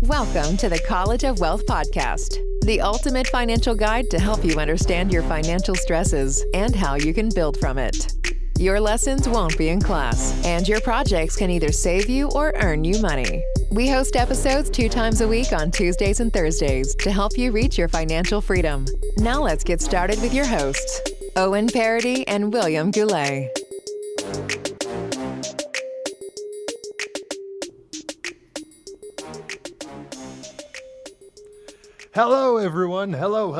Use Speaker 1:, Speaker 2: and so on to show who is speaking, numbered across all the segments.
Speaker 1: Welcome to the College of Wealth podcast, the ultimate financial guide to help you understand your financial stresses and how you can build from it. Your lessons won't be in class, and your projects can either save you or earn you money. We host episodes 2 times a week on Tuesdays and Thursdays to help you reach your financial freedom. Now let's get started with your hosts, Owen, Paradis, and William Goulet.
Speaker 2: Hello, everyone. Hello.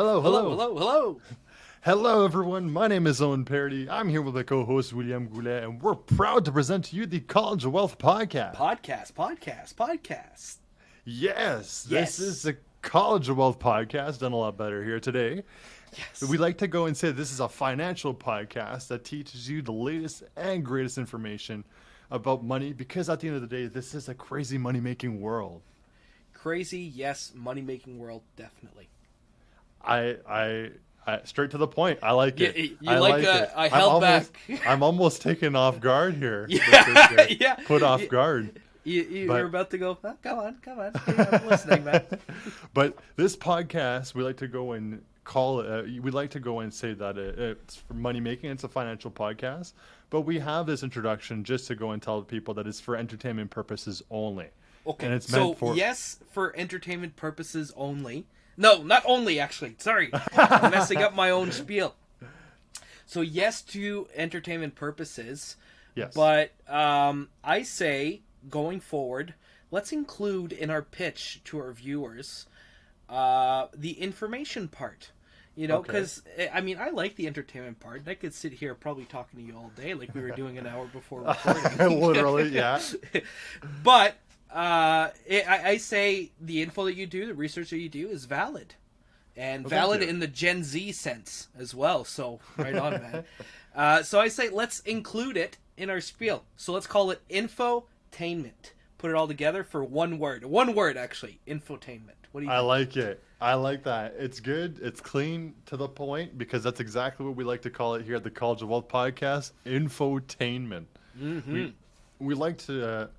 Speaker 3: Hello.
Speaker 2: Everyone. My name is Owen Paradis. I'm here with my co-host, William Goulet, and we're proud to present to you the College of Wealth podcast.
Speaker 3: Podcast.
Speaker 2: Yes. This is the College of Wealth podcast. Done a lot better here today.
Speaker 3: Yes.
Speaker 2: We like to go and say this is a financial podcast that teaches you the latest and greatest information about money, because at the end of the day, this is a crazy money-making world.
Speaker 3: Crazy, yes. Money-making world, definitely.
Speaker 2: I straight to the point. I like it.
Speaker 3: You like it. I held back.
Speaker 2: I'm almost taken off guard here.
Speaker 3: Yeah.
Speaker 2: Put off guard.
Speaker 3: You're about to go, oh, come on. Yeah, I'm listening, man.
Speaker 2: But this podcast, we like to go and call it, we like to go and say that it's for money making. It's a financial podcast. But we have this introduction just to go and tell people that it's for entertainment purposes only.
Speaker 3: Okay,
Speaker 2: and it's
Speaker 3: so
Speaker 2: meant for...
Speaker 3: yes, for entertainment purposes only. No, not only, actually. Sorry. I'm messing up my own spiel. So yes to entertainment purposes.
Speaker 2: Yes.
Speaker 3: But I say, going forward, let's include in our pitch to our viewers the information part. You know, because, I mean, I like the entertainment part. I could sit here probably talking to you all day like we were doing an hour before recording.
Speaker 2: Literally, yeah.
Speaker 3: But... I say the info that you do, the research that you do is valid. And valid in the Gen Z sense as well. So, right on, man. So I say let's include it in our spiel. So let's call it infotainment. Put it all together for one word. One word, actually. Infotainment. What do you think?
Speaker 2: I like it. I like that. It's good. It's clean, to the point, because that's exactly what we like to call it here at the College of Wealth podcast, infotainment.
Speaker 3: Mm-hmm.
Speaker 2: We like to...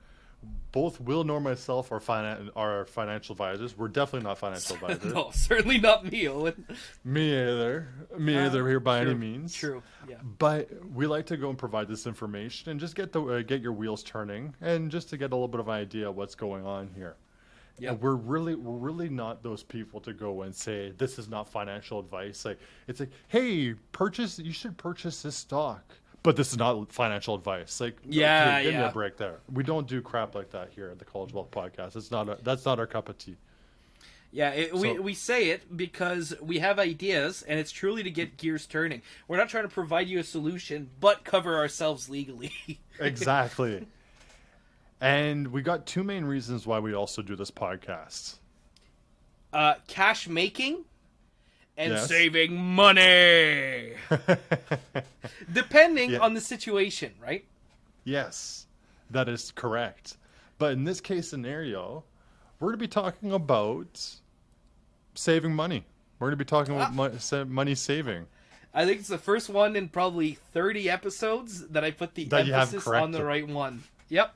Speaker 2: both Will nor myself are financial advisors. We're definitely not financial advisors.
Speaker 3: No, certainly not me, Owen.
Speaker 2: Me either here by any means.
Speaker 3: True, yeah.
Speaker 2: But we like to go and provide this information and just get your wheels turning, and just to get a little bit of an idea of what's going on here. Yeah, we're really not those people to go and say this is not financial advice. Like, it's like, hey, you should purchase this stock. But this is not financial advice. Like, give me a break there. We don't do crap like that here at the College of Wealth podcast. That's not our cup of tea.
Speaker 3: Yeah, we say it because we have ideas, and it's truly to get gears turning. We're not trying to provide you a solution, but cover ourselves legally.
Speaker 2: Exactly. And we got 2 main reasons why we also do this podcast.
Speaker 3: Cash making. And saving money. Depending on the situation, right?
Speaker 2: Yes, that is correct. But in this case scenario, we're going to be talking about saving money. We're going to be talking about money saving. I
Speaker 3: think it's the first one in probably 30 episodes that I put the emphasis on the right one. Yep.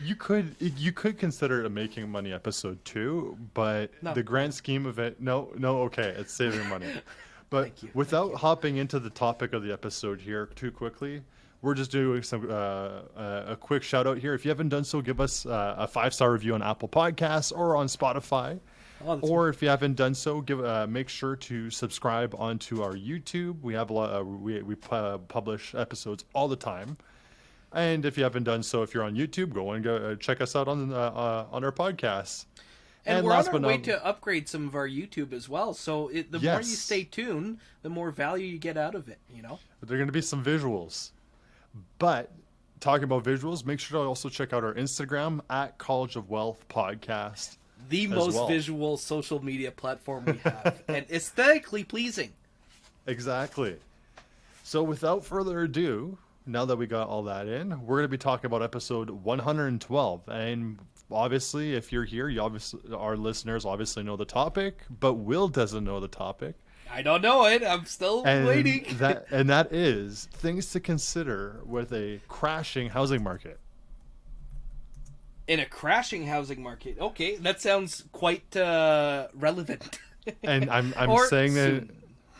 Speaker 2: You could consider it a making money episode too, but the grand scheme of it, okay, it's saving money. But without hopping into the topic of the episode here too quickly, we're just doing some a quick shout out here. If you haven't done so, give us a 5-star review on Apple Podcasts or on Spotify. Or if you haven't done so, make sure to subscribe onto our YouTube. We have we publish episodes all the time. And if you haven't done so, if you're on YouTube, go and check us out on our podcasts.
Speaker 3: And we're on our way to upgrade some of our YouTube as well. So the more you stay tuned, the more value you get out of it, you know?
Speaker 2: But there are going to be some visuals. But talking about visuals, make sure to also check out our Instagram at College of Wealth Podcast.
Speaker 3: The most visual social media platform we have. And aesthetically pleasing.
Speaker 2: Exactly. So without further ado... now that we got all that in, we're going to be talking about episode 112. And obviously, if you're here, our listeners obviously know the topic, but Will doesn't know the topic.
Speaker 3: I don't know it. I'm still waiting.
Speaker 2: that is things to consider with a crashing housing market.
Speaker 3: In a crashing housing market. Okay, that sounds quite relevant.
Speaker 2: And I'm
Speaker 3: Or
Speaker 2: saying
Speaker 3: soon.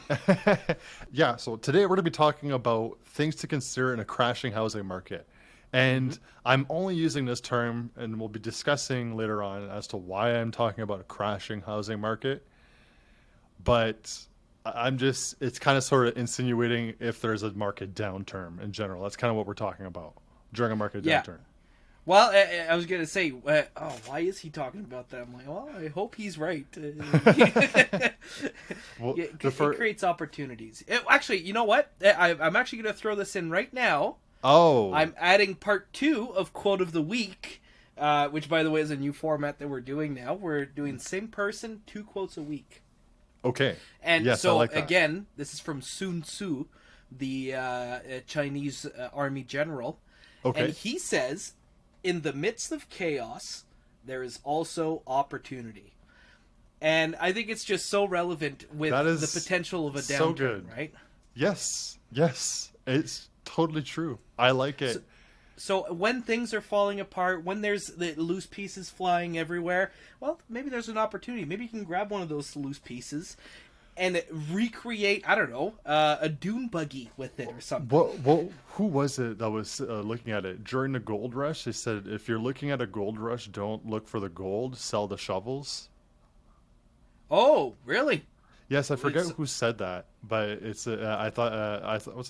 Speaker 2: that yeah, so today we're going to be talking about things to consider in a crashing housing market. And I'm only using this term, and we'll be discussing later on as to why I'm talking about a crashing housing market. But I'm just, it's kind of sort of insinuating if there's a market downturn in general. That's kind of what we're talking about during a market
Speaker 3: Yeah.
Speaker 2: downturn.
Speaker 3: Well, I was going to say, why is he talking about that? I'm like, well, I hope he's right.
Speaker 2: Well,
Speaker 3: It creates opportunities. Actually, you know what? I'm actually going to throw this in right now.
Speaker 2: Oh.
Speaker 3: I'm adding part 2 of Quote of the Week, which, by the way, is a new format that we're doing now. We're doing same person, 2 quotes a week.
Speaker 2: Okay.
Speaker 3: And
Speaker 2: yes,
Speaker 3: so,
Speaker 2: I like that.
Speaker 3: again, this is from Sun Tzu, the Chinese army general.
Speaker 2: Okay.
Speaker 3: And he says, in the midst of chaos, there is also opportunity. And I think it's just so relevant with the potential of a downturn,
Speaker 2: so good.
Speaker 3: right?
Speaker 2: Yes. It's totally true. I like it.
Speaker 3: So when things are falling apart, when there's the loose pieces flying everywhere, well, maybe there's an opportunity. Maybe you can grab one of those loose pieces and recreate, I don't know, a dune buggy with it or something.
Speaker 2: Well, who was it that was looking at it? During the gold rush, they said, if you're looking at a gold rush, don't look for the gold, sell the shovels.
Speaker 3: Oh, really?
Speaker 2: Yes, I forget who said that, but it's. I thought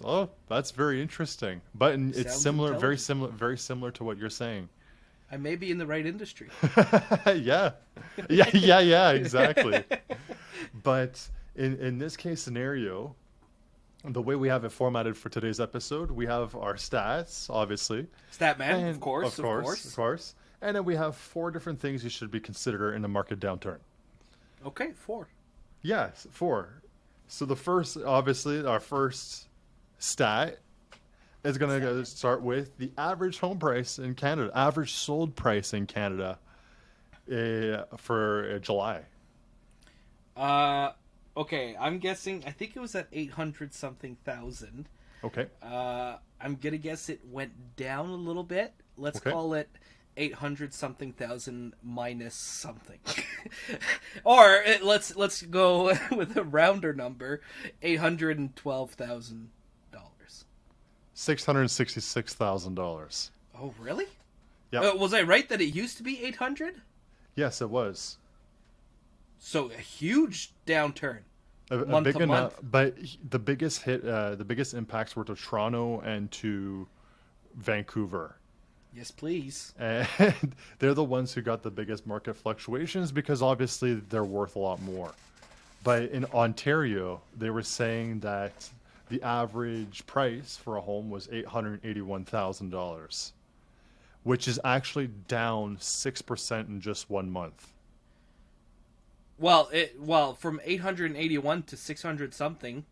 Speaker 2: oh, that's very interesting. But it's similar, very similar to what you're saying.
Speaker 3: I may be in the right industry.
Speaker 2: yeah, exactly. But in this case scenario, the way we have it formatted for today's episode, we have our stats, obviously.
Speaker 3: Statman, of course.
Speaker 2: And then we have 4 different things you should be considered in a market downturn.
Speaker 3: Okay, 4.
Speaker 2: Yes, 4. So the first, obviously, our first stat is going to start with the average home price in Canada, average sold price in Canada for July.
Speaker 3: Okay, I'm guessing, I think it was at 800 something thousand.
Speaker 2: Okay.
Speaker 3: I'm going to guess it went down a little bit. Let's call it 800 something thousand minus something. Or let's go with a rounder number, $812,000.
Speaker 2: $666,000.
Speaker 3: Oh, really?
Speaker 2: Yeah.
Speaker 3: Was I right that it used to be 800?
Speaker 2: Yes, it was.
Speaker 3: So a huge downturn.
Speaker 2: A
Speaker 3: month
Speaker 2: big
Speaker 3: to month.
Speaker 2: But the biggest hit, the biggest impacts were to Toronto and to Vancouver.
Speaker 3: Yes, please.
Speaker 2: And they're the ones who got the biggest market fluctuations because obviously they're worth a lot more. But in Ontario, they were saying that the average price for a home was $881,000, which is actually down 6% in just 1 month.
Speaker 3: Well, from 881 to 600 something,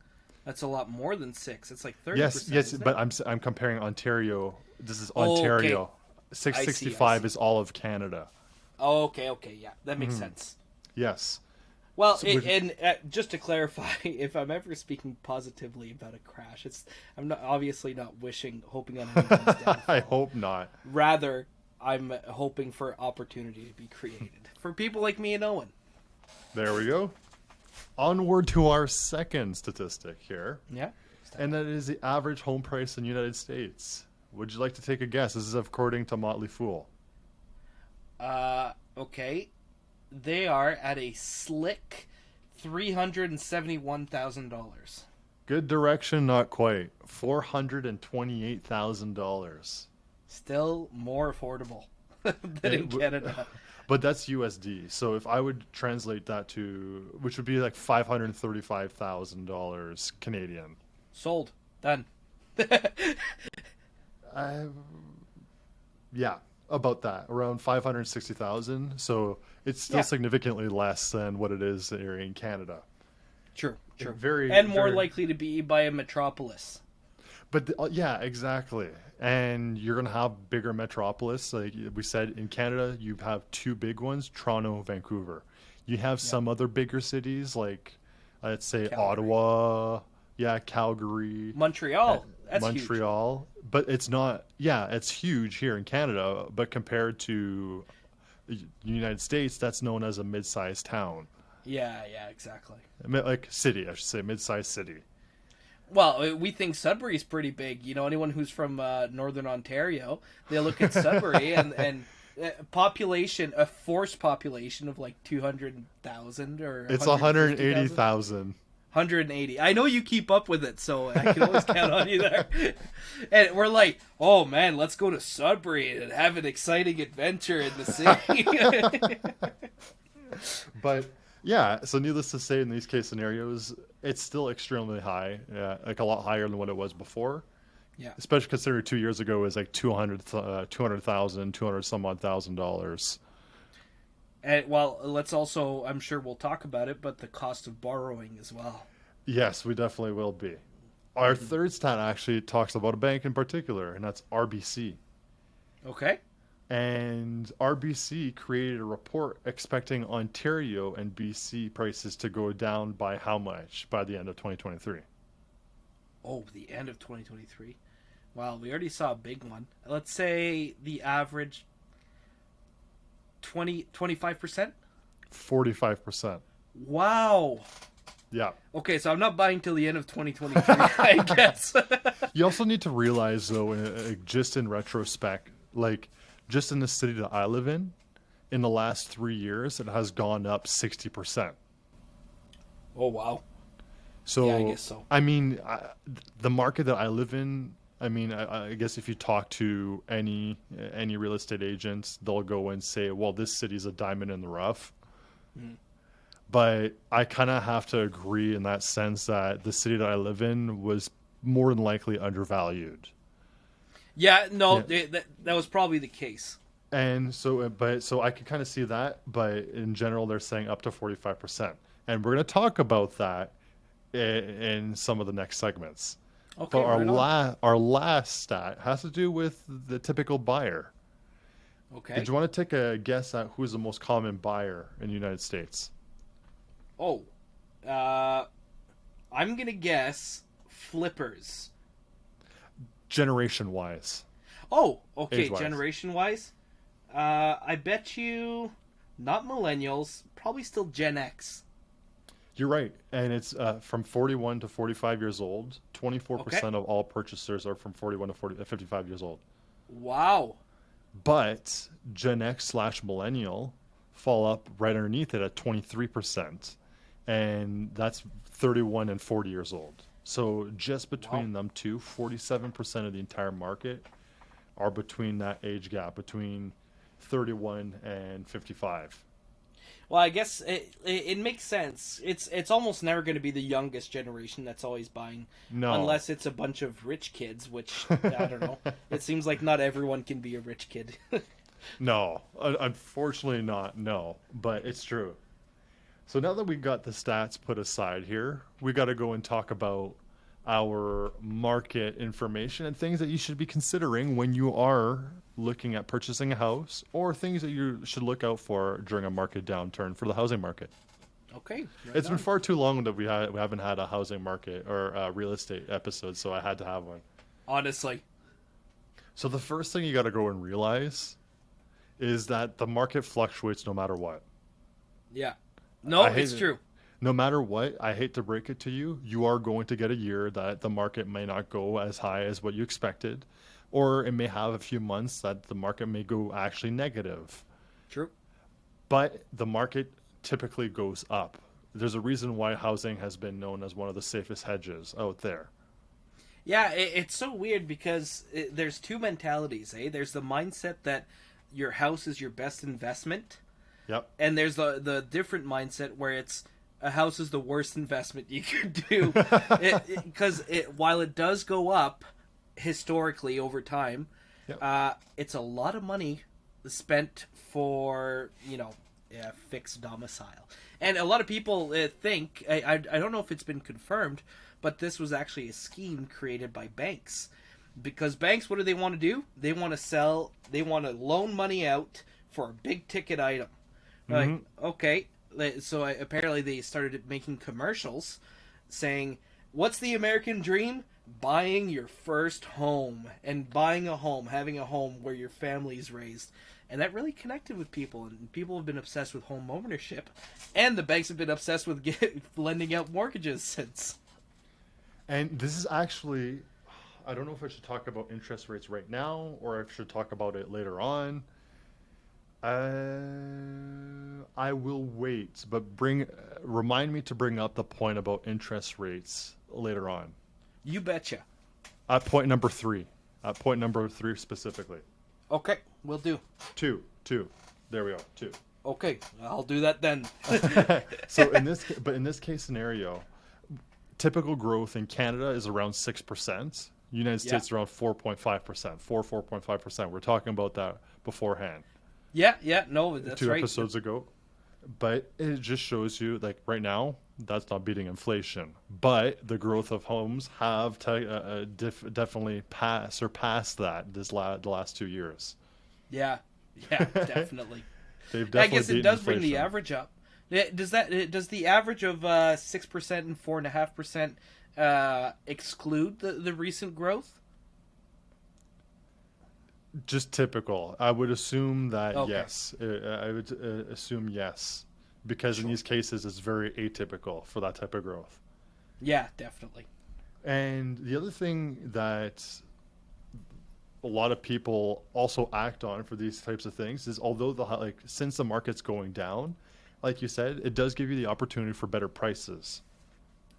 Speaker 3: that's a lot more than 6. It's like 30%.
Speaker 2: Yes, but I'm comparing Ontario. This is Ontario.
Speaker 3: Okay.
Speaker 2: 665 is all of Canada.
Speaker 3: Oh, okay, yeah, that makes sense.
Speaker 2: Yes.
Speaker 3: Well, and just to clarify, if I'm ever speaking positively about a crash, I'm not obviously not hoping on anyone's downfall.
Speaker 2: I hope not.
Speaker 3: Rather, I'm hoping for opportunity to be created for people like me and Owen.
Speaker 2: There we go. Onward to our second statistic here.
Speaker 3: Yeah.
Speaker 2: And that is the average home price in the United States. Would you like to take a guess? This is according to Motley Fool.
Speaker 3: Okay. They are at a slick $371,000.
Speaker 2: Good direction, not quite. $428,000.
Speaker 3: Still more affordable than in Canada.
Speaker 2: But that's USD. So if I would translate that to, which would be like $535,000 Canadian.
Speaker 3: Sold. Done.
Speaker 2: Yeah, about that. Around 560,000. So it's still significantly less than what it is here in Canada.
Speaker 3: True.
Speaker 2: Very
Speaker 3: more likely to be by a metropolis.
Speaker 2: But yeah, exactly. And you're going to have bigger metropolis. Like we said, in Canada, you have 2 big ones, Toronto, Vancouver. You have some other bigger cities like, let's say,
Speaker 3: Calgary.
Speaker 2: Ottawa, Calgary.
Speaker 3: Montreal. That's
Speaker 2: Montreal, but it's not. Yeah, it's huge here in Canada, but compared to the United States, that's known as a mid-sized town.
Speaker 3: Yeah, exactly.
Speaker 2: Like city, I should say, mid-sized city.
Speaker 3: Well, we think Sudbury's pretty big. You know, anyone who's from Northern Ontario, they look at Sudbury and population, a forced population of like 200,000 or
Speaker 2: it's 180,000.
Speaker 3: 180. I know you keep up with it, so I can always count on you there. And we're like, oh man, let's go to Sudbury and have an exciting adventure in the city.
Speaker 2: But yeah, so needless to say, in these case scenarios, it's still extremely high, like a lot higher than what it was before.
Speaker 3: Yeah.
Speaker 2: Especially considering 2 years ago it was like $200,000, 200 some odd $1,000.
Speaker 3: And well, let's also, I'm sure we'll talk about it, but the cost of borrowing as well.
Speaker 2: Yes, we definitely will be. Our third stat actually talks about a bank in particular, and that's RBC.
Speaker 3: Okay.
Speaker 2: And RBC created a report expecting Ontario and BC prices to go down by how much by the end of 2023?
Speaker 3: Oh, the end of 2023. Wow, we already saw a big one. Let's say the average 25%?
Speaker 2: 45%.
Speaker 3: Wow.
Speaker 2: Yeah.
Speaker 3: Okay, so I'm not buying till the end of 2023, I guess.
Speaker 2: You also need to realize, though, just in retrospect, like, just in the city that I live in the last 3 years, it has gone up 60%.
Speaker 3: Oh, wow.
Speaker 2: So,
Speaker 3: yeah, I guess so.
Speaker 2: I mean, the market that I live in, I mean, I guess if you talk to any real estate agents, they'll go and say, well, this city's a diamond in the rough. Mm. But I kind of have to agree in that sense that the city that I live in was more than likely undervalued.
Speaker 3: Yeah, no, yeah. That was probably the case.
Speaker 2: And so I could kind of see that, but in general, they're saying up to 45%. And we're going to talk about that in some of the next segments. Okay, but our last stat has to do with the typical buyer.
Speaker 3: Okay.
Speaker 2: Did you want to take a guess at who's the most common buyer in the United States?
Speaker 3: Oh, I'm going to guess flippers.
Speaker 2: Generation-wise.
Speaker 3: Oh, okay,
Speaker 2: Age-wise.
Speaker 3: generation-wise. I bet you not millennials, probably still Gen X.
Speaker 2: You're right, and it's from 41 to 45 years old. 24% of all purchasers are from 41 to 55 years old.
Speaker 3: Wow.
Speaker 2: But Gen X / millennial fall up right underneath it at 23%, and that's 31 and 40 years old. So just between them two, 47% of the entire market are between that age gap, between 31 and 55.
Speaker 3: Well, I guess it makes sense. It's almost never going to be the youngest generation that's always buying.
Speaker 2: No.
Speaker 3: Unless it's a bunch of rich kids, which, I don't know. It seems like not everyone can be a rich kid.
Speaker 2: No. Unfortunately not, no. But it's true. So now that we got the stats put aside here, we got to go and talk about our market information and things that you should be considering when you are looking at purchasing a house, or things that you should look out for during a market downturn for the housing market.
Speaker 3: Okay.
Speaker 2: It's been far too long that we haven't had a housing market or a real estate episode, so I had to have one.
Speaker 3: Honestly.
Speaker 2: So the first thing you got to go and realize is that the market fluctuates no matter what.
Speaker 3: Yeah. No, it's true.
Speaker 2: No matter what, I hate to break it to you, you are going to get a year that the market may not go as high as what you expected, or it may have a few months that the market may go actually negative.
Speaker 3: True.
Speaker 2: But the market typically goes up. There's a reason why housing has been known as one of the safest hedges out there.
Speaker 3: Yeah, it's so weird because there's two mentalities, eh? There's the mindset that your house is your best investment.
Speaker 2: Yep.
Speaker 3: And there's the different mindset where it's a house is the worst investment you could do. Because while it does go up historically over time, yep. It's a lot of money spent for, fixed domicile. And a lot of people think, I don't know if it's been confirmed, but this was actually a scheme created by banks. Because banks, what do they want to do? They want to loan money out for a big ticket item. Mm-hmm. Like, okay, so apparently they started making commercials saying, what's the American dream? buying your first home and buying a home, having a home where your family's raised. And that really connected with people, and people have been obsessed with home ownership, and the banks have been obsessed with lending out mortgages since.
Speaker 2: And this is actually, I don't know if I should talk about interest rates right now or if I should talk about it later on. I will wait, but remind me to bring up the point about interest rates later on.
Speaker 3: You betcha.
Speaker 2: At point number 3. At point number 3 specifically.
Speaker 3: Okay, will do.
Speaker 2: 2. There we go. 2.
Speaker 3: Okay, I'll do that then.
Speaker 2: So in this case scenario, typical growth in Canada is around 6%. United States around 4.5%. 4.5%. We're talking about that beforehand.
Speaker 3: Yeah, no, that's
Speaker 2: 2
Speaker 3: right.
Speaker 2: episodes ago. But it just shows you, like, right now, that's not beating inflation. But the growth of homes have definitely surpassed that the last 2 years.
Speaker 3: Yeah, definitely.
Speaker 2: They've definitely
Speaker 3: I guess it does
Speaker 2: inflation.
Speaker 3: bring the average up. Does the average of 6% and 4.5% exclude the recent growth?
Speaker 2: Just typical. I would assume that
Speaker 3: Okay.
Speaker 2: yes. I would assume yes, because in these cases it's very atypical for that type of growth.
Speaker 3: Yeah, definitely.
Speaker 2: And the other thing that a lot of people also act on for these types of things is, although since the market's going down, like you said, it does give you the opportunity for better prices.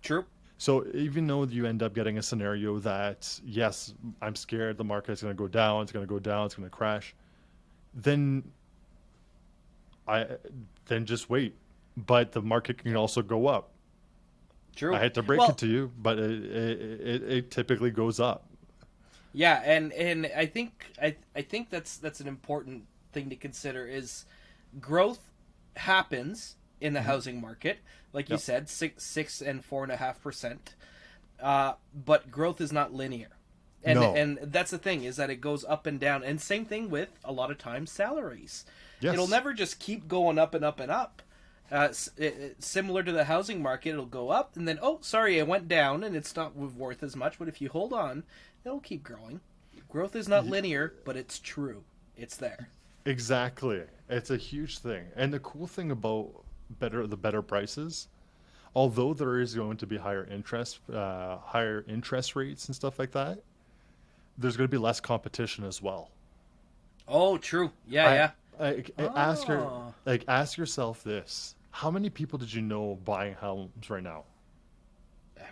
Speaker 3: True.
Speaker 2: So even though you end up getting a scenario that, yes, I'm scared the market is going to go down, it's going to crash, then just wait. But the market can also go up.
Speaker 3: True.
Speaker 2: I hate to break it to you, but it typically goes up.
Speaker 3: Yeah, and I think that's an important thing to consider is growth happens in the housing market, like you said, 6 and 4.5%. But growth is not linear, and that's the thing, is that it goes up and down. And same thing with a lot of times salaries.
Speaker 2: Yes.
Speaker 3: It'll never just keep going up and up and up. Similar to the housing market, it'll go up and then, oh, sorry, it went down and it's not worth as much. But if you hold on, it'll keep growing. Growth is not linear, but it's true. It's there.
Speaker 2: Exactly. It's a huge thing. And the cool thing about the better prices, although there is going to be higher interest rates and stuff like that, there's going to be less competition as well.
Speaker 3: Oh, true. Yeah.
Speaker 2: Ask yourself this: how many people did you know buying homes right now?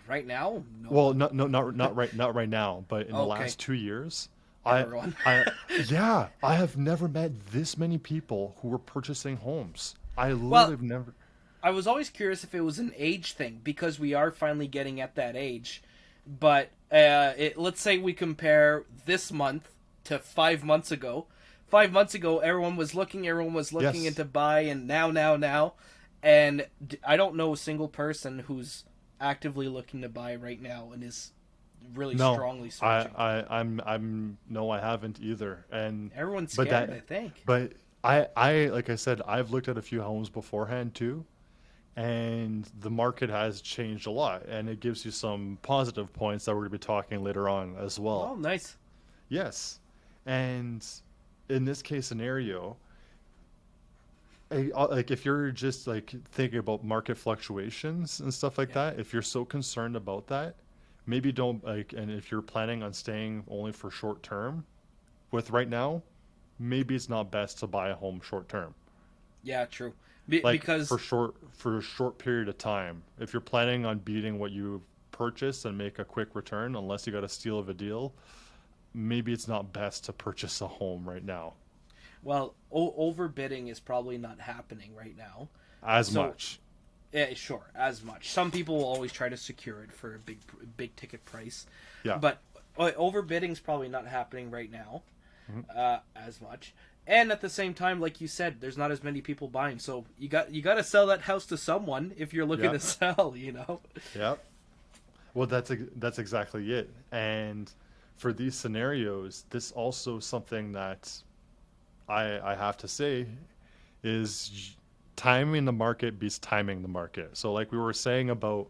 Speaker 3: Right now? No.
Speaker 2: Well, not right now, but in the last 2 years,
Speaker 3: Everyone.
Speaker 2: I have never met this many people who were purchasing homes. I literally have never.
Speaker 3: I was always curious if it was an age thing, because we are finally getting at that age. But let's say we compare this month to 5 months ago. 5 months ago, everyone was looking into buy, and now. And I don't know a single person who's actively looking to buy right now and is really strongly searching.
Speaker 2: I haven't either. And
Speaker 3: everyone's scared, I think.
Speaker 2: But I like I said, I've looked at a few homes beforehand too, and the market has changed a lot, and it gives you some positive points that we're going to be talking later on as well.
Speaker 3: Oh, nice.
Speaker 2: Yes. And in this case scenario, like if you're just like thinking about market fluctuations and stuff like that, if you're so concerned about that, maybe don't and if you're planning on staying only for short term with right now, maybe it's not best to buy a home short term.
Speaker 3: Yeah, true.
Speaker 2: Because for a short period of time, if you're planning on beating what you purchased and make a quick return, unless you got a steal of a deal, maybe it's not best to purchase a home right now.
Speaker 3: Well, overbidding is probably not happening right now.
Speaker 2: As much.
Speaker 3: Yeah, sure, as much. Some people will always try to secure it for a big ticket price.
Speaker 2: Yeah.
Speaker 3: But overbidding is probably not happening right now as much. And at the same time, like you said, there's not as many people buying. So you got to sell that house to someone if you're looking to sell, you know?
Speaker 2: Yep. Well, that's exactly it. And for these scenarios, this also something that I have to say is timing the market beats timing the market. So like we were saying about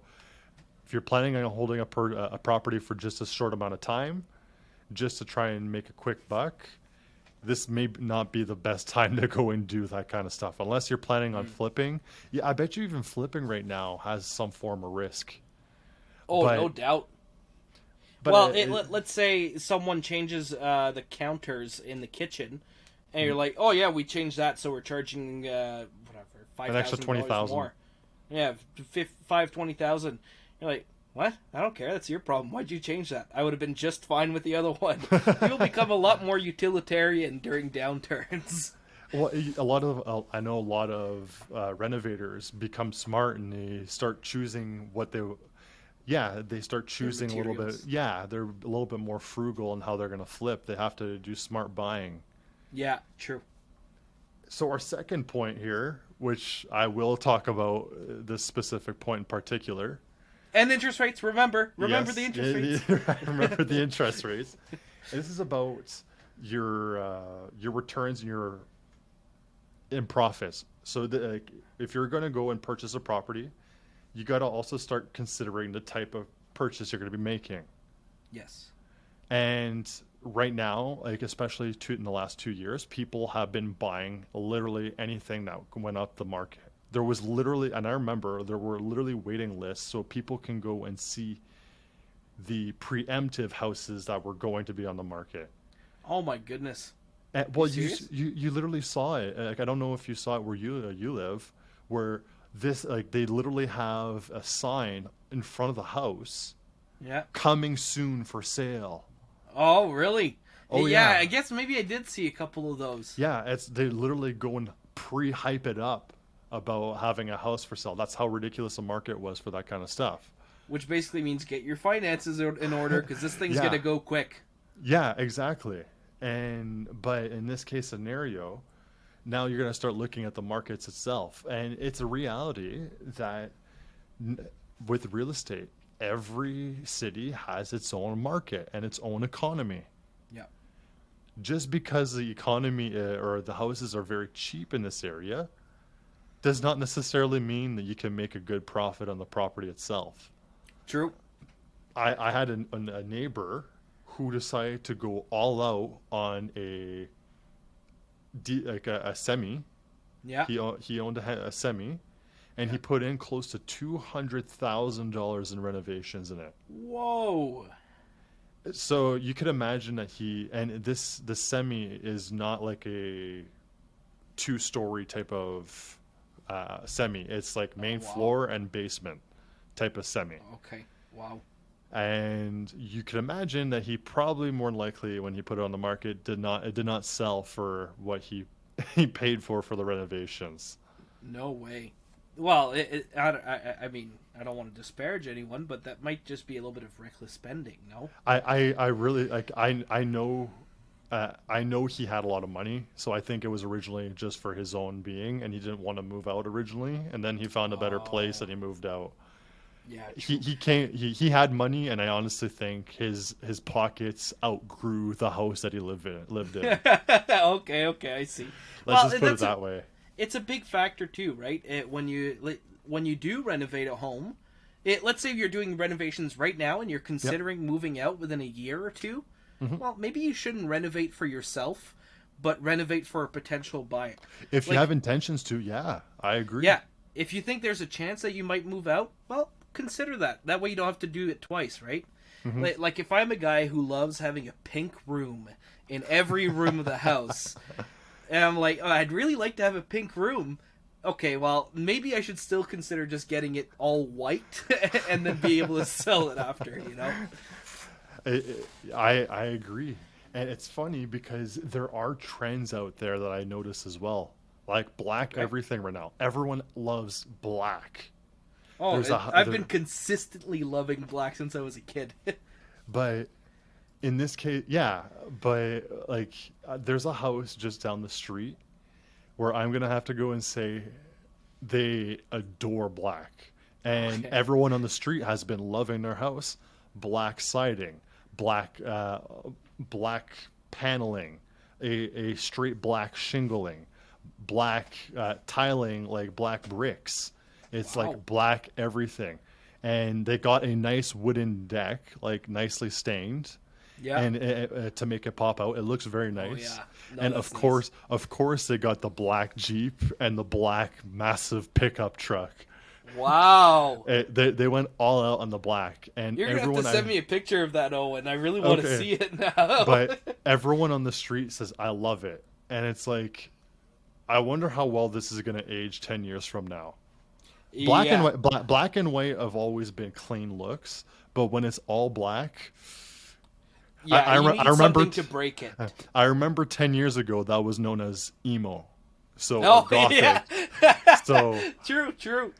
Speaker 2: if you're planning on holding a property for just a short amount of time, just to try and make a quick buck, this may not be the best time to go and do that kind of stuff. Unless you're planning on flipping. Yeah, I bet you even flipping right now has some form of risk.
Speaker 3: Oh, no doubt. Well, let's say someone changes the counters in the kitchen, and you're like, oh yeah, we changed that, so we're charging whatever
Speaker 2: an extra
Speaker 3: $5,000 more. Yeah, $20,000. You're like, what? I don't care. That's your problem. Why'd you change that? I would have been just fine with the other one. You'll become a lot more utilitarian during downturns.
Speaker 2: Well, I know a lot of renovators become smart and they start choosing what they start choosing a little bit. Yeah, they're a little bit more frugal in how they're going to flip. They have to do smart buying.
Speaker 3: Yeah, true.
Speaker 2: So our second point here, which I will talk about this specific point in particular.
Speaker 3: And interest rates, remember
Speaker 2: Yes,
Speaker 3: the interest rates.
Speaker 2: Remember the interest rates. This is about your returns and your in profits. So if you're going to go and purchase a property, you got to also start considering the type of purchase you're going to be making.
Speaker 3: Yes.
Speaker 2: And right now, like especially in the last 2 years, people have been buying literally anything that went up the market. There was literally, and I remember there were literally waiting lists so people can go and see the preemptive houses that were going to be on the market.
Speaker 3: Oh my goodness.
Speaker 2: Well, you literally saw it. Like I don't know if you saw it where you live, where they literally have a sign in front of the house.
Speaker 3: Yeah. Coming
Speaker 2: soon for sale.
Speaker 3: Oh, really?
Speaker 2: Oh
Speaker 3: yeah.
Speaker 2: yeah.
Speaker 3: I guess maybe I did see a couple of those.
Speaker 2: Yeah, they literally go and pre-hype it up about having a house for sale. That's how ridiculous the market was for that kind of stuff.
Speaker 3: Which basically means get your finances in order because this thing's going to go quick.
Speaker 2: Yeah, exactly. But in this case scenario, now you're going to start looking at the markets itself. And it's a reality that with real estate, every city has its own market and its own economy.
Speaker 3: Yeah.
Speaker 2: Just because the economy or the houses are very cheap in this area does not necessarily mean that you can make a good profit on the property itself.
Speaker 3: True.
Speaker 2: I had a neighbor who decided to go all out on a semi.
Speaker 3: Yeah.
Speaker 2: He owned a semi, and he put in close to $200,000 in renovations in it.
Speaker 3: Whoa.
Speaker 2: So you could imagine that the semi is not like a 2-story type of semi. It's like main floor and basement type of semi.
Speaker 3: Okay. Wow.
Speaker 2: And you can imagine that he probably more than likely, when he put it on the market, it did not sell for what he paid for the renovations.
Speaker 3: No way. Well, I mean, I don't want to disparage anyone, but that might just be a little bit of reckless spending. No.
Speaker 2: I really like. I know he had a lot of money, so I think it was originally just for his own being, and he didn't want to move out originally, and then he found a better place and he moved out.
Speaker 3: Yeah,
Speaker 2: he had money, and I honestly think his pockets outgrew the house that he lived in.
Speaker 3: Okay, I see.
Speaker 2: Let's just put it that way.
Speaker 3: It's a big factor too, right? When you do renovate a home, let's say you're doing renovations right now and you're considering moving out within a year or two. Mm-hmm. Well, maybe you shouldn't renovate for yourself, but renovate for a potential buyer.
Speaker 2: If you have intentions to, yeah, I agree.
Speaker 3: Yeah, if you think there's a chance that you might move out, well, consider that. That way you don't have to do it twice, right? Mm-hmm. Like if I'm a guy who loves having a pink room in every room of the house, and I'm like, I'd really like to have a pink room. Okay, well, maybe I should still consider just getting it all white and then be able to sell it after, you know?
Speaker 2: I agree. And it's funny because there are trends out there that I notice as well. Like black everything right now. Everyone loves black.
Speaker 3: Oh, I've been consistently loving black since I was a kid.
Speaker 2: But in this case, yeah. But like, there's a house just down the street where I'm going to have to go and say they adore black. And everyone on the street has been loving their house. Black siding, black paneling, a straight black shingling, black tiling, like black bricks. It's like black everything. and they got a nice wooden deck, like nicely stained.
Speaker 3: Yeah.
Speaker 2: And to make it pop out, it looks very nice.
Speaker 3: Oh, yeah. No,
Speaker 2: and
Speaker 3: that's
Speaker 2: of course, they got the black Jeep and the black massive pickup truck.
Speaker 3: Wow.
Speaker 2: They went all out on the black, and
Speaker 3: You're gonna have to send me a picture of that, Owen. I really want to see it now.
Speaker 2: But everyone on the street says, "I love it," and it's like, I wonder how well this is gonna age 10 years from now. Black and white have always been clean looks, but when it's all black,
Speaker 3: I remember something to break it.
Speaker 2: I remember 10 years ago that was known as emo. So gothic.
Speaker 3: Yeah.
Speaker 2: So
Speaker 3: true.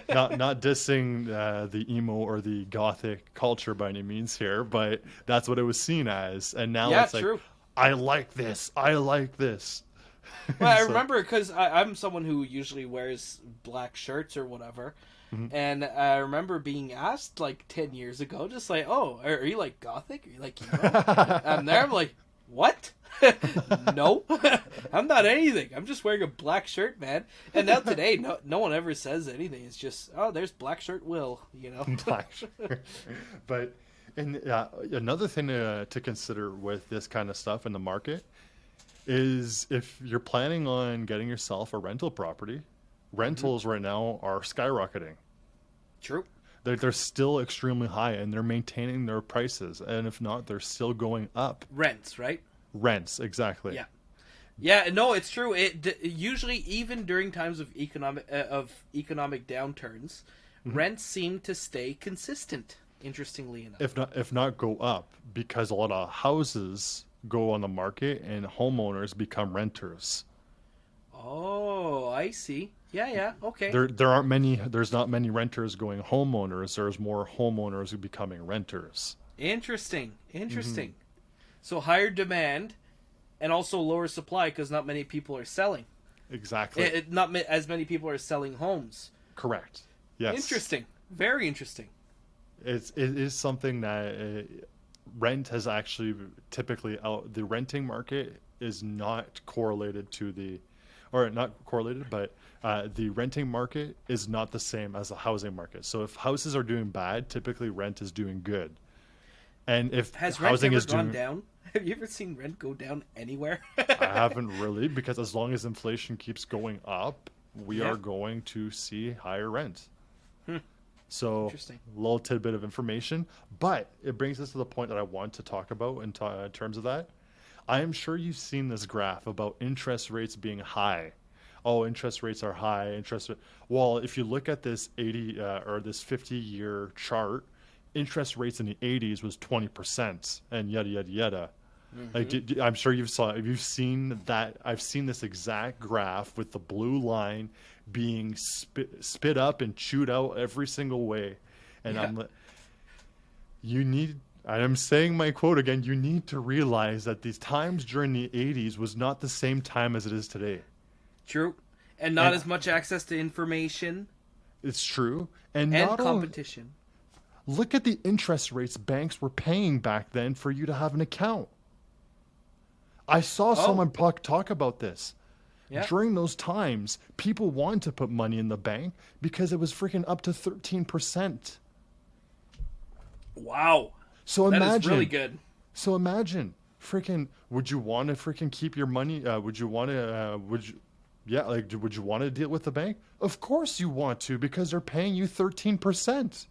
Speaker 2: not dissing the emo or the gothic culture by any means here, but that's what it was seen as. And now it's like, I like this.
Speaker 3: Well, I remember because I'm someone who usually wears black shirts or whatever. Mm-hmm. And I remember being asked like 10 years ago, just like, "Oh, are you like gothic? Are you like emo?" And there I'm like, "What? No, I'm not anything. I'm just wearing a black shirt, man." And now today, no one ever says anything. It's just, "Oh, there's black shirt Will," you know.
Speaker 2: Black shirt. But another thing to consider with this kind of stuff in the market is if you're planning on getting yourself a rental property, rentals right now are skyrocketing.
Speaker 3: True.
Speaker 2: They're still extremely high, and they're maintaining their prices. And if not, they're still going up.
Speaker 3: Rents, right?
Speaker 2: Rents, exactly.
Speaker 3: Yeah. No, it's true. It usually, even during times of economic downturns, rents seem to stay consistent. Interestingly enough,
Speaker 2: if not go up, because a lot of houses go on the market and homeowners become renters.
Speaker 3: Oh, I see. Yeah, okay.
Speaker 2: There's not many renters going homeowners. There's more homeowners who becoming renters.
Speaker 3: Interesting. So higher demand and also lower supply because not many people are selling.
Speaker 2: Exactly.
Speaker 3: Not as many people are selling homes.
Speaker 2: Correct. Yes.
Speaker 3: Interesting. Very interesting.
Speaker 2: It is something that rent has actually typically the renting market is not correlated to the renting market is not the same as the housing market. So if houses are doing bad, typically rent is doing good. And if
Speaker 3: has
Speaker 2: housing
Speaker 3: rent ever gone down? Have you ever seen rent go down anywhere?
Speaker 2: I haven't really, because as long as inflation keeps going up, we are going to see higher rent. So, a little tidbit of information, but it brings us to the point that I want to talk about in terms of that. I am sure you've seen this graph about interest rates being high. Oh, interest rates are high. Well, if you look at this 80 or this 50-year chart, interest rates in the 80s was 20%, and yada yada yada. Like, I'm sure you've seen that. I've seen this exact graph with the blue line being spit up and chewed out every single way, and I'm saying my quote again. You need to realize that these times during the 80s was not the same time as it is today.
Speaker 3: True, and not as much access to information.
Speaker 2: It's true, and
Speaker 3: not competition.
Speaker 2: Look at the interest rates banks were paying back then for you to have an account. I saw someone talk about this. Yeah. During those times, people wanted to put money in the bank because it was freaking up to 13%.
Speaker 3: Wow.
Speaker 2: So imagine,
Speaker 3: that is really good.
Speaker 2: So imagine, freaking, would you want to freaking keep your money? Would you want to deal with the bank? Of course you want to, because they're paying you 13%.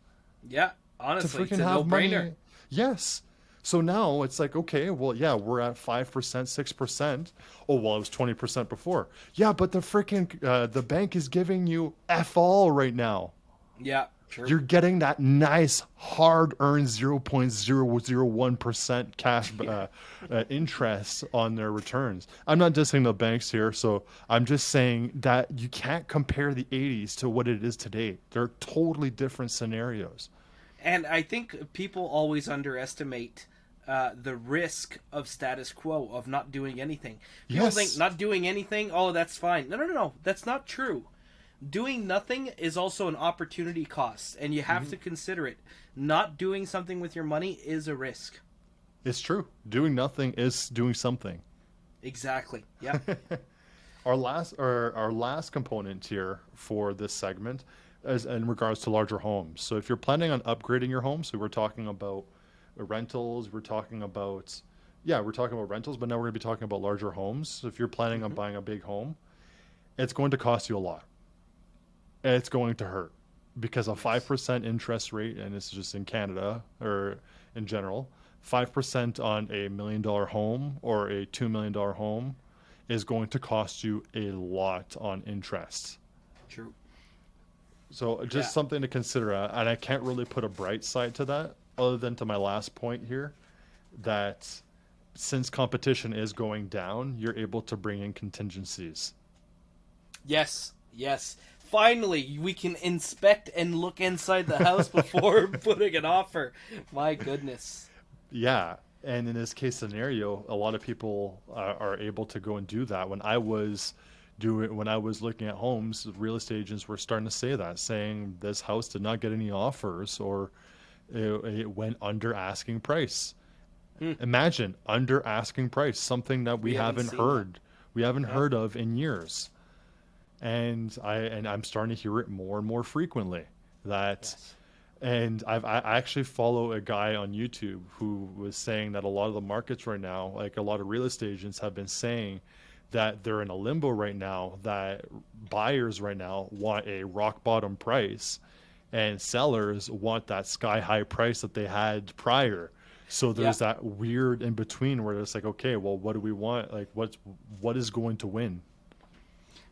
Speaker 3: Yeah, honestly,
Speaker 2: to freaking have money. Yes. So now it's like, okay, well, yeah, we're at 5%, 6%. Oh, well, it was 20% before. Yeah, but the freaking the bank is giving you F all right now.
Speaker 3: Yeah, true.
Speaker 2: You're getting that nice hard-earned 0.001% cash interest on their returns. I'm not dissing the banks here, so I'm just saying that you can't compare the 80s to what it is today. They're totally different scenarios.
Speaker 3: And I think people always underestimate the risk of status quo, of not doing anything. People think not doing anything, oh, that's fine. No. That's not true. Doing nothing is also an opportunity cost, and you have to consider it. Not doing something with your money is a risk.
Speaker 2: It's true. Doing nothing is doing something.
Speaker 3: Exactly. Yeah.
Speaker 2: Our last component here for this segment as in regards to larger homes. So if you're planning on upgrading your home, so we're talking about rentals, we're talking about rentals, but now we're going to be talking about larger homes. So if you're planning on buying a big home, it's going to cost you a lot. It's going to hurt because a 5% interest rate, and it's just in Canada or in general, 5% on a $1 million home or a $2 million home is going to cost you a lot on interest.
Speaker 3: True.
Speaker 2: So just something to consider. And I can't really put a bright side to that other than to my last point here, that since competition is going down, you're able to bring in contingencies.
Speaker 3: Yes. Finally, we can inspect and look inside the house before putting an offer. My goodness.
Speaker 2: Yeah. And in this case scenario, a lot of people are able to go and do that. When I was looking at homes, real estate agents were starting to say that, saying this house did not get any offers, or it went under asking price. Imagine under asking price, something that we haven't heard. We haven't heard of in years. And I'm starting to hear it more and more frequently. And I actually follow a guy on YouTube who was saying that a lot of the markets right now, like a lot of real estate agents have been saying that they're in a limbo right now, that buyers right now want a rock bottom price and sellers want that sky high price that they had prior. So there's that weird in between where it's like, okay, well, what do we want? Like what is going to win?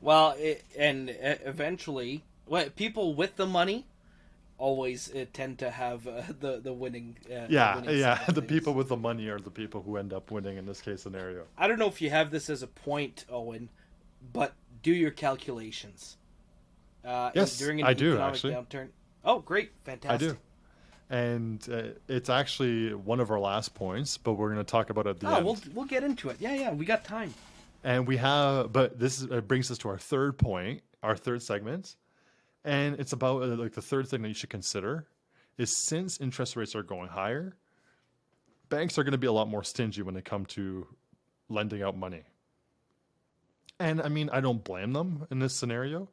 Speaker 3: Well, eventually, people with the money always tend to have the winning.
Speaker 2: The people with the money are the people who end up winning in this case scenario.
Speaker 3: I don't know if you have this as a point, Owen, but do your calculations.
Speaker 2: Yes,
Speaker 3: during an
Speaker 2: I do
Speaker 3: economic
Speaker 2: actually.
Speaker 3: downturn. Oh, great, fantastic!
Speaker 2: I do, and it's actually one of our last points, but we're going to talk about it at the end.
Speaker 3: We'll get into it. Yeah, we got time.
Speaker 2: And this brings us to our third point, our third segment. And it's about like the third thing that you should consider is, since interest rates are going higher, banks are going to be a lot more stingy when they come to lending out money. And I mean, I don't blame them in this scenario.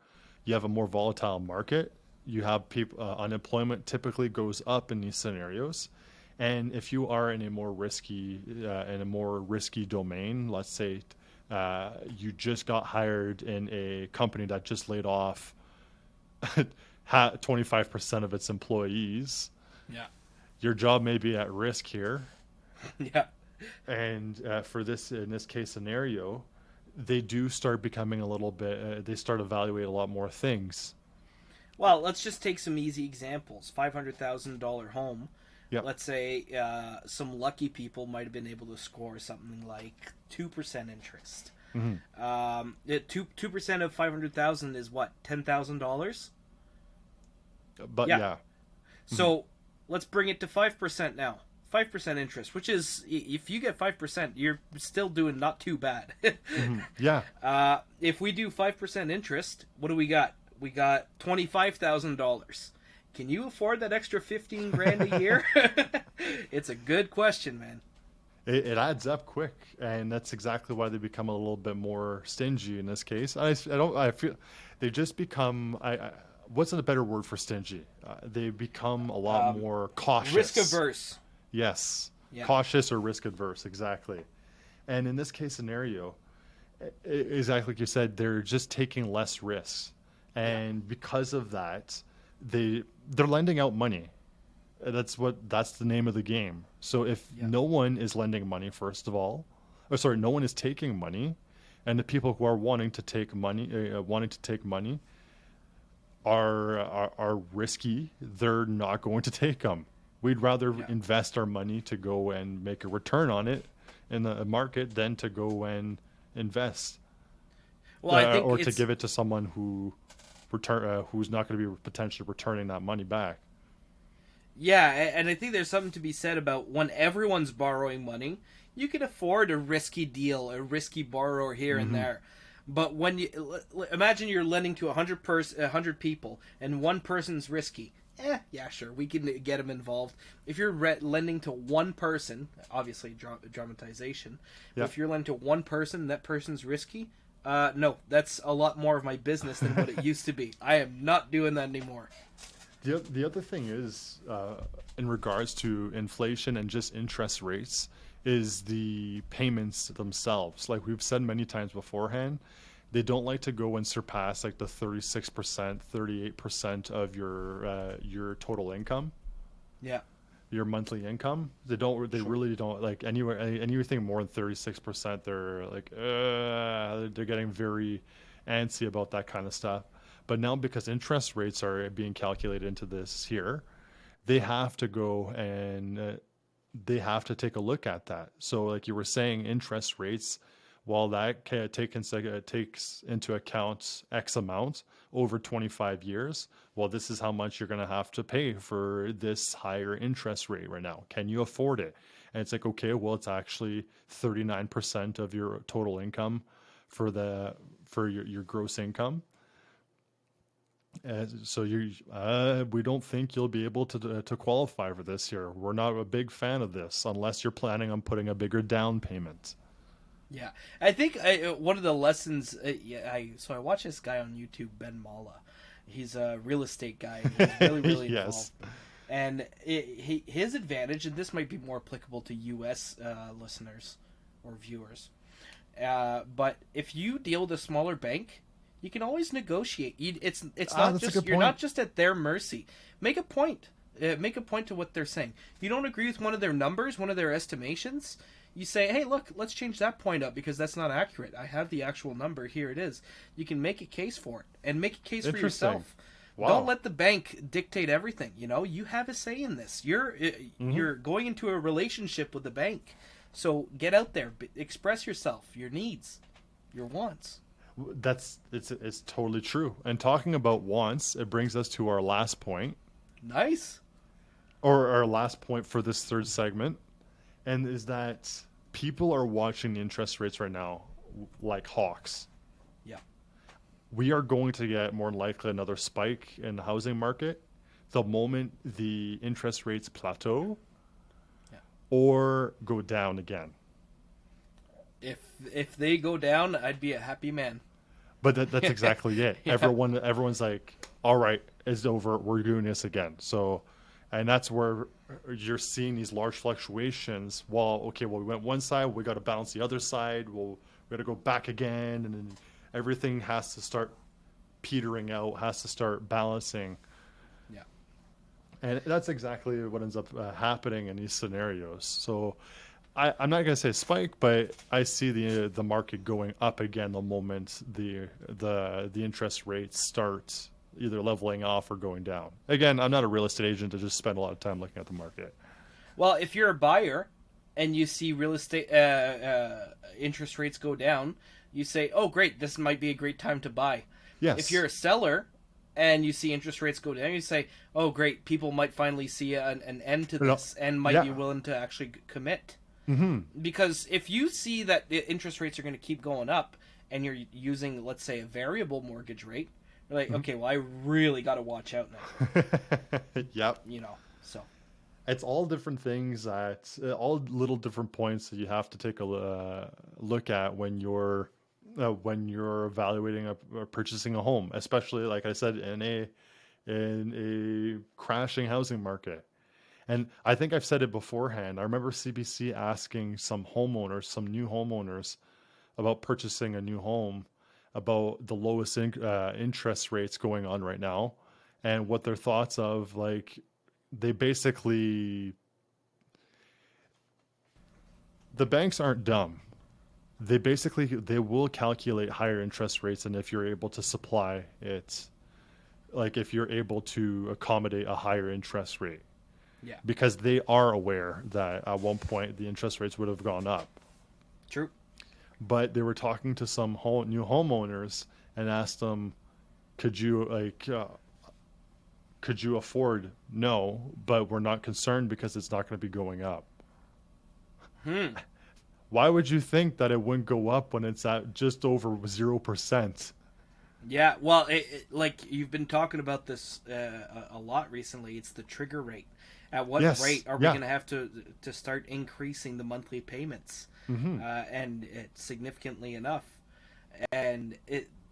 Speaker 2: You have a more volatile market. You have people, unemployment typically goes up in these scenarios. And if you are in a more risky domain, let's say you just got hired in a company that just laid off 25% of its employees. Yeah, your job may be at risk here.
Speaker 3: Yeah,
Speaker 2: and in this case scenario, they do start becoming a little bit. They start evaluating a lot more things.
Speaker 3: Well, let's just take some easy examples. $500,000 home.
Speaker 2: Yep.
Speaker 3: Let's say some lucky people might have been able to score something like 2% interest. 2% of 500,000 is what, $10,000?
Speaker 2: But yeah.
Speaker 3: So let's bring it to 5% now. 5% interest, which is, if you get 5%, you're still doing not too bad.
Speaker 2: Yeah.
Speaker 3: If we do 5% interest, what do we got? We got $25,000. Can you afford that extra $15,000 a year? It's a good question, man.
Speaker 2: It adds up quick, and that's exactly why they become a little bit more stingy in this case. I feel they just become. What's a better word for stingy? They become a lot more cautious,
Speaker 3: risk averse.
Speaker 2: Yes, cautious or risk adverse, exactly. And in this case scenario, exactly like you said, they're just taking less risks, and because of that, they're lending out money. That's the name of the game. So if no one is lending money, no one is taking money, and the people who are wanting to take money are risky, they're not going to take them. We'd rather invest our money to go and make a return on it in the market than to go and invest.
Speaker 3: Well, I think
Speaker 2: or to give it to someone who's not going to be potentially returning that money back.
Speaker 3: Yeah, and I think there's something to be said about when everyone's borrowing money, you can afford a risky deal, a risky borrower here and there. But when you imagine you're lending to 100 people and one person's risky, yeah, sure, we can get them involved. If you're lending to one person, obviously dramatization, but if you're lending to one person and that person's risky, No, that's a lot more of my business than what it used to be. I am not doing that anymore.
Speaker 2: The other thing is, in regards to inflation and just interest rates, is the payments themselves. Like we've said many times beforehand, they don't like to go and surpass like the 36%, 38% of your total income.
Speaker 3: Yeah.
Speaker 2: Your monthly income. They really don't like anything more than 36%. They're like, they're getting very antsy about that kind of stuff. But now because interest rates are being calculated into this here, they have to go and they have to take a look at that. So like you were saying, interest rates, while that takes into account X amount over 25 years, well, this is how much you're going to have to pay for this higher interest rate right now. Can you afford it? And it's like, okay, well, it's actually 39% of your total income for your gross income. So we don't think you'll be able to qualify for this here. We're not a big fan of this unless you're planning on putting a bigger down payment.
Speaker 3: Yeah, I think one of the lessons. I watch this guy on YouTube, Ben Mala. He's a real estate guy. He's really, really
Speaker 2: yes.
Speaker 3: involved. And his advantage, and this might be more applicable to U.S. Listeners or viewers, but if you deal with a smaller bank, you can always negotiate. It's not just you're not just at their mercy. Make a point. Make a point to what they're saying. If you don't agree with one of their numbers, one of their estimations, you say, hey, look, let's change that point up because that's not accurate. I have the actual number. Here it is. You can make a case for it and make a case for yourself.
Speaker 2: Wow.
Speaker 3: Don't let the bank dictate everything. You have a say in this. You're going into a relationship with the bank. So get out there, express yourself, your needs, your wants.
Speaker 2: It's totally true. And talking about wants, it brings us to our last point.
Speaker 3: Nice.
Speaker 2: Or our last point for this third segment. And is that people are watching the interest rates right now like hawks.
Speaker 3: Yeah.
Speaker 2: We are going to get more than likely another spike in the housing market the moment the interest rates plateau or go down again.
Speaker 3: If they go down, I'd be a happy man.
Speaker 2: But that's exactly it.
Speaker 3: Yeah.
Speaker 2: Everyone's like, all right, it's over. We're doing this again. So, and that's where you're seeing these large fluctuations. Well, we went one side, we got to bounce the other side. We got to go back again, and then everything has to start petering out, has to start balancing.
Speaker 3: Yeah.
Speaker 2: And that's exactly what ends up happening in these scenarios. So, I'm not going to say spike, but I see the market going up again the moment the interest rates start either leveling off or going down. Again, I'm not a real estate agent to just spend a lot of time looking at the market.
Speaker 3: Well, if you're a buyer and you see real estate interest rates go down, you say, "Oh, great! This might be a great time to buy."
Speaker 2: Yes.
Speaker 3: If you're a seller and you see interest rates go down, you say, "Oh, great! People might finally see an end to this and might be willing to actually commit."
Speaker 2: Mm-hmm.
Speaker 3: Because if you see that the interest rates are going to keep going up and you're using, let's say, a variable mortgage rate, you're like, okay, well, I really got to watch out now.
Speaker 2: Yep.
Speaker 3: So.
Speaker 2: It's all different things all little different points that you have to take a look at when you're evaluating or purchasing a home, especially, like I said, in a crashing housing market. And I think I've said it beforehand. I remember CBC asking some new homeowners about purchasing a new home, about the lowest interest rates going on right now, and what their thoughts of, like, they basically, the banks aren't dumb. They will calculate higher interest rates, and if you're able to supply it, like if you're able to accommodate a higher interest rate.
Speaker 3: Yeah.
Speaker 2: Because they are aware that at one point the interest rates would have gone up.
Speaker 3: True.
Speaker 2: But they were talking to some new homeowners and asked them, could you afford? No, but we're not concerned because it's not going to be going up. Why would you think that it wouldn't go up when it's at just over 0%?
Speaker 3: Yeah, well, like you've been talking about this a lot recently. It's the trigger rate. At what rate are we going to have to start increasing the monthly payments, and significantly enough? and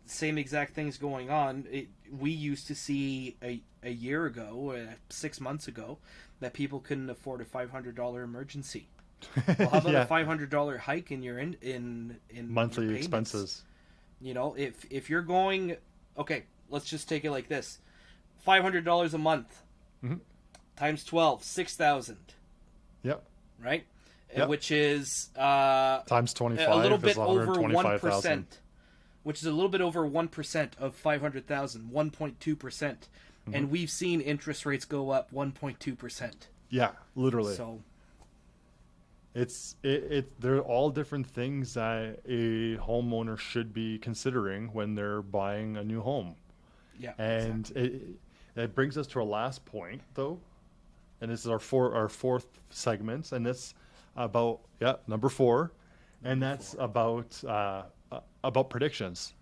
Speaker 3: same exact things going on. We used to see a year ago, 6 months ago, that people couldn't afford a $500 emergency. Well, how about a $500 hike in your in
Speaker 2: monthly
Speaker 3: your
Speaker 2: expenses?
Speaker 3: You know, if you're going, okay, let's just take it like this: $500 a month times 12, 6,000.
Speaker 2: Yep.
Speaker 3: Right.
Speaker 2: Yep.
Speaker 3: Which is
Speaker 2: times 25,
Speaker 3: a little bit over
Speaker 2: 125,000.
Speaker 3: 1%, which is a little bit over 1% of 500,000, 1.2%, and we've seen interest rates go up 1.2%.
Speaker 2: Yeah, literally.
Speaker 3: So
Speaker 2: they're all different things that a homeowner should be considering when they're buying a new home.
Speaker 3: Yeah,
Speaker 2: and
Speaker 3: exactly.
Speaker 2: it brings us to our last point, though, and this is our fourth segment, and it's about number 4, and that's about predictions.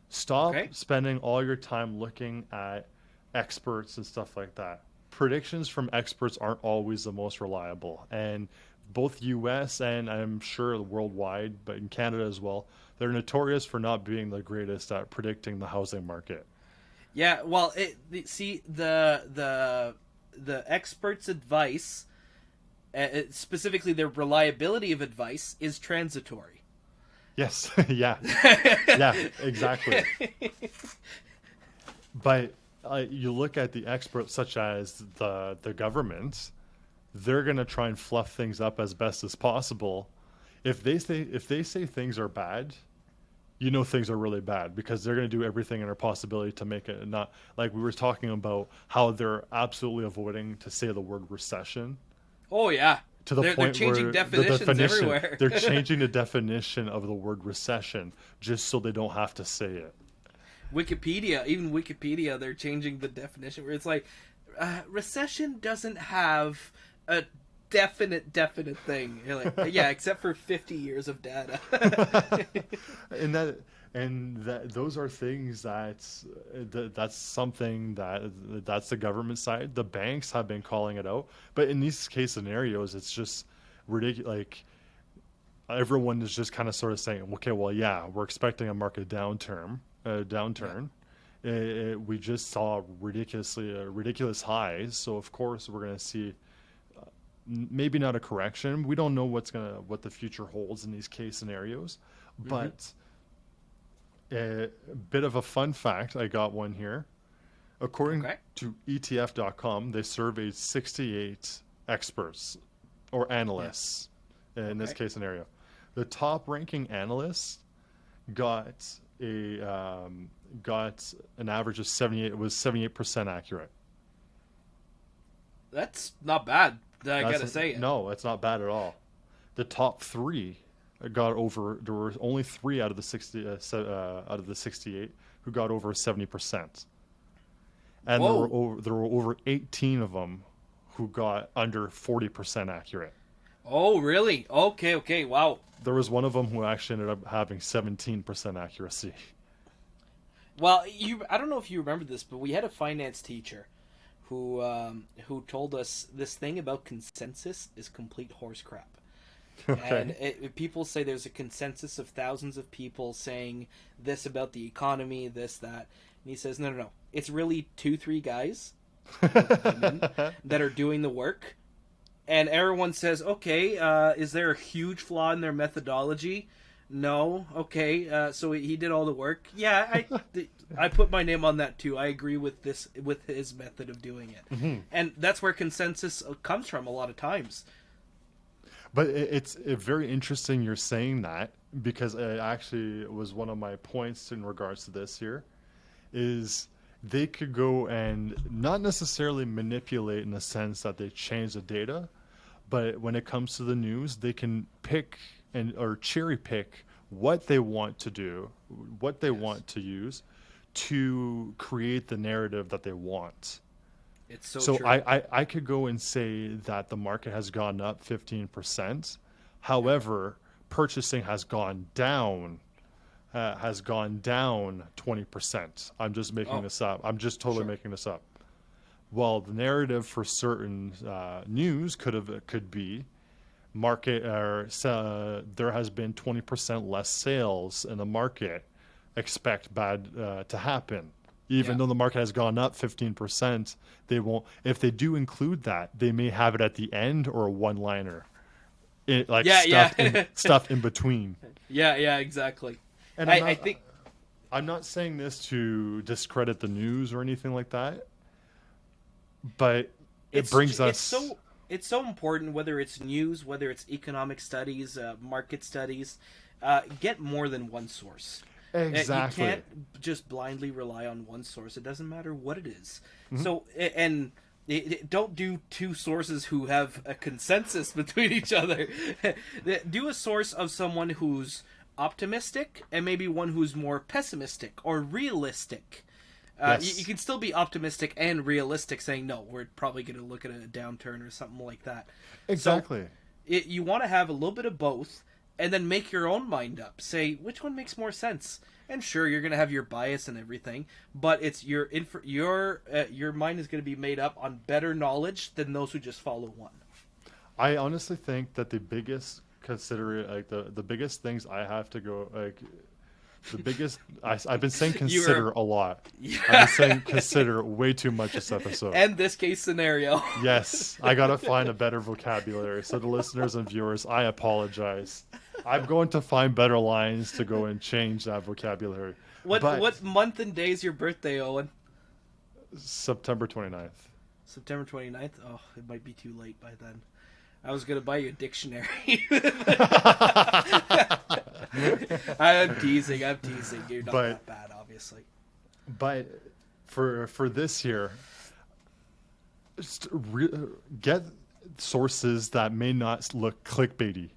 Speaker 2: Stop spending all your time looking at experts and stuff like that. Predictions from experts aren't always the most reliable, and both US and I'm sure worldwide, but in Canada as well, they're notorious for not being the greatest at predicting the housing market.
Speaker 3: Yeah, well, the experts' advice, specifically their reliability of advice, is transitory.
Speaker 2: Yes, yeah, exactly. But you look at the experts, such as the government, they're going to try and fluff things up as best as possible. If they say things are bad, you know things are really bad, because they're going to do everything in their possibility to make it not, like we were talking about how they're absolutely avoiding to say the word recession.
Speaker 3: Oh yeah.
Speaker 2: To the
Speaker 3: they're
Speaker 2: point
Speaker 3: changing
Speaker 2: where
Speaker 3: definitions everywhere.
Speaker 2: They're changing the definition of the word recession just so they don't have to say it.
Speaker 3: Wikipedia, they're changing the definition where it's like, recession doesn't have a definite thing. You're like, yeah, except for 50 years of data.
Speaker 2: and those are things that's something that's the government side. The banks have been calling it out, but in these case scenarios, it's just ridiculous. Like, everyone is just kind of sort of saying, okay, well, yeah, we're expecting a market downturn. Yeah. We just saw ridiculous highs, so of course we're going to see maybe not a correction. We don't know what the future holds in these case scenarios, but a bit of a fun fact, I got one here. According to ETF.com, they surveyed 68 experts or analysts in this case scenario. The top ranking analyst got an average of 78. It was 78% accurate.
Speaker 3: That's not bad. I gotta say it.
Speaker 2: No, it's not bad at all. The top 3 got over. There were only 3 out of the 68 who got over 70%, and there were over 18 of them who got under 40% accurate.
Speaker 3: Oh, really? Okay, wow.
Speaker 2: There was one of them who actually ended up having 17% accuracy.
Speaker 3: Well, I don't know if you remember this, but we had a finance teacher who told us this thing about consensus is complete horse crap. Okay. And people say there's a consensus of thousands of people saying this about the economy, this, that. And he says, no. It's really 2-3 guys that are doing the work. And everyone says, okay, is there a huge flaw in their methodology? No. Okay, so he did all the work. Yeah, I put my name on that too. I agree with his method of doing it. Mm-hmm. And that's where consensus comes from a lot of times.
Speaker 2: But it's very interesting you're saying that, because it actually was one of my points in regards to this here, is they could go and not necessarily manipulate in the sense that they change the data, but when it comes to the news, they can pick or cherry pick what they want to do, what they want to use to create the narrative that they want.
Speaker 3: It's so true.
Speaker 2: I could go and say that the market has gone up 15%. However, purchasing has gone down 20%. I'm just making this up. I'm just totally making this up. Well, the narrative for certain news could be market or there has been 20% less sales in the market, expect bad to happen. Even though the market has gone up 15%, they won't. If they do include that, they may have it at the end or a one-liner, stuff in between.
Speaker 3: Yeah, exactly.
Speaker 2: And I think I'm not saying this to discredit the news or anything like that, but it's
Speaker 3: so important, whether it's news, whether it's economic studies, market studies, get more than one source.
Speaker 2: Exactly.
Speaker 3: You can't just blindly rely on one source. It doesn't matter what it is. So, and don't do two sources who have a consensus between each other. Do a source of someone who's optimistic and maybe one who's more pessimistic or realistic.
Speaker 2: Yes.
Speaker 3: You can still be optimistic and realistic, saying, no, we're probably going to look at a downturn or something like that.
Speaker 2: Exactly.
Speaker 3: So you want to have a little bit of both, and then make your own mind up. Say, which one makes more sense? And sure, you're going to have your bias and everything, but it's your mind is going to be made up on better knowledge than those who just follow one.
Speaker 2: I honestly think that the biggest the biggest things I have to go the biggest I've been saying consider a lot. I've been saying consider way too much this episode.
Speaker 3: And this case scenario.
Speaker 2: Yes, I gotta find a better vocabulary. So the listeners and viewers, I apologize. I'm going to find better lines to go and change that vocabulary.
Speaker 3: What month and day is your birthday, Owen?
Speaker 2: September 29th.
Speaker 3: September 29th? Oh, it might be too late by then. I was going to buy you a dictionary. I'm teasing. You're not that bad, obviously.
Speaker 2: But for this here, just get sources that may not look clickbaity.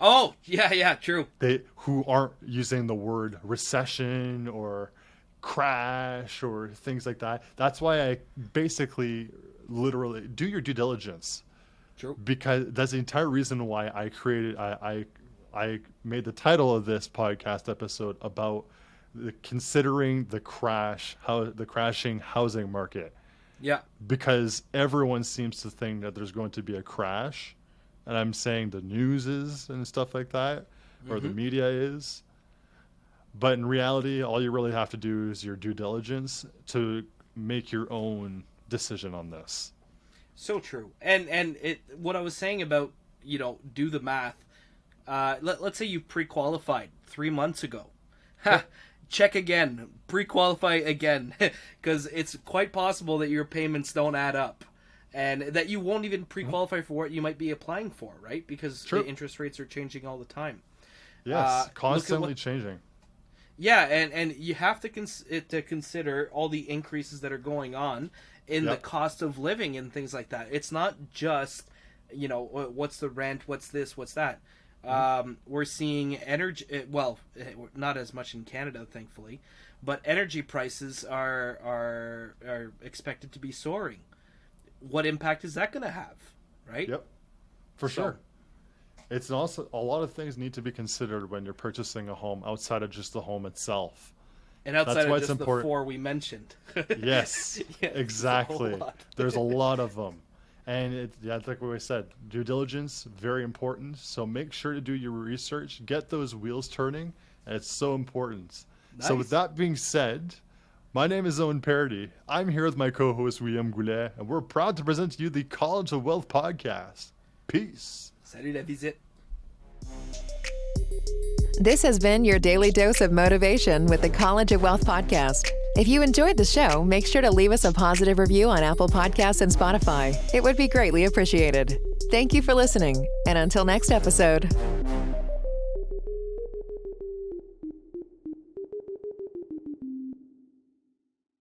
Speaker 3: Oh, yeah, true.
Speaker 2: Who aren't using the word recession or crash or things like that. That's why I basically literally do your due diligence.
Speaker 3: True.
Speaker 2: Because that's the entire reason why I created I made the title of this podcast episode about considering the crashing housing market.
Speaker 3: Yeah.
Speaker 2: Because everyone seems to think that there's going to be a crash, and I'm saying the news is and stuff like that, or the media is. But in reality, all you really have to do is your due diligence to make your own decision on this.
Speaker 3: So true. And what I was saying about, do the math. Let's say you pre-qualified 3 months ago. Check again. Pre-qualify again. Because it's quite possible that your payments don't add up. And that you won't even pre-qualify for what you might be applying for, right? Because the interest rates are changing all the time.
Speaker 2: Yes, constantly changing.
Speaker 3: Yeah, and you have to consider all the increases that are going on in the cost of living and things like that. It's not just, what's the rent, what's this, what's that. We're seeing energy, well, not as much in Canada, thankfully, but energy prices are expected to be soaring. What impact is that going to have, right?
Speaker 2: Yep, for sure. It's also a lot of things need to be considered when you're purchasing a home outside of just the home itself.
Speaker 3: And outside of just the four we mentioned.
Speaker 2: Yes, exactly. There's a lot of them. And like what we said, due diligence, very important. So make sure to do your research, get those wheels turning. And it's so important. Nice. So with that being said, my name is Owen Paradis. I'm here with my co-host, William Goulet, and we're proud to present to you the College of Wealth podcast. Peace.
Speaker 3: Salut la visite.
Speaker 1: This has been your daily dose of motivation with the College of Wealth podcast. If you enjoyed the show, make sure to leave us a positive review on Apple Podcasts and Spotify. It would be greatly appreciated. Thank you for listening, and until next episode.